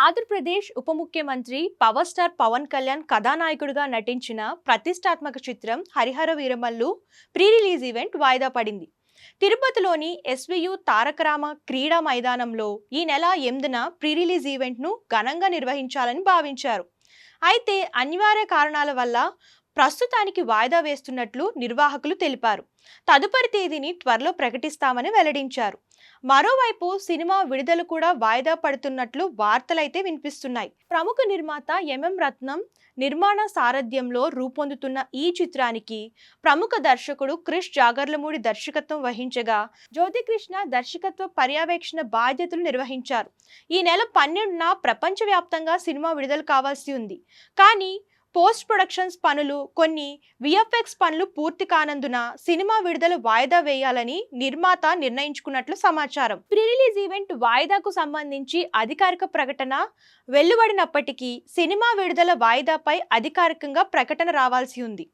ఆంధ్రప్రదేశ్ ఉప ముఖ్యమంత్రి power star Pawan Kalyan కథానాయకుడిగా నటించిన ప్రతిష్టాత్మక చిత్రం Harihara Veeramallu pre release event వాయిదా పడింది. తిరుపతిలోని ఎస్వియు తారకరామ క్రీడా మైదానంలో ఈ నెల 8న ప్రీ రిలీజ్ ఈవెంట్ను ఘనంగా నిర్వహించాలని భావించారు. అయితే అనివార్య కారణాల వల్ల ప్రస్తుతానికి వాయిదా వేస్తున్నట్లు నిర్వాహకులు తెలిపారు. తదుపరి తేదీని త్వరలో ప్రకటిస్తామని వెల్లడించారు. మరోవైపు సినిమా విడుదల కూడా వాయిదా పడుతున్నట్లు వార్తలైతే వినిపిస్తున్నాయి. ప్రముఖ నిర్మాత ఎంఎం రత్నం నిర్మాణ సారథ్యంలో రూపొందుతున్న ఈ చిత్రానికి ప్రముఖ దర్శకుడు క్రిష్ జాగర్లమూడి దర్శకత్వం వహించగా జ్యోతికృష్ణ దర్శకత్వ పర్యవేక్షణ బాధ్యతలు నిర్వహించారు. ఈ నెల 12న ప్రపంచవ్యాప్తంగా సినిమా విడుదల కావాల్సి ఉంది. కానీ పోస్ట్ ప్రొడక్షన్స్ పనులు, కొన్ని విఎఫ్ఎక్స్ పనులు పూర్తి కానందున సినిమా విడుదల వాయిదా వేయాలని నిర్మాత నిర్ణయించుకున్నట్లు సమాచారం. ప్రీ రిలీజ్ ఈవెంట్ వాయిదాకు సంబంధించి అధికారిక ప్రకటన వెలువడినప్పటికీ సినిమా విడుదల వాయిదాపై అధికారికంగా ప్రకటన రావాల్సి ఉంది.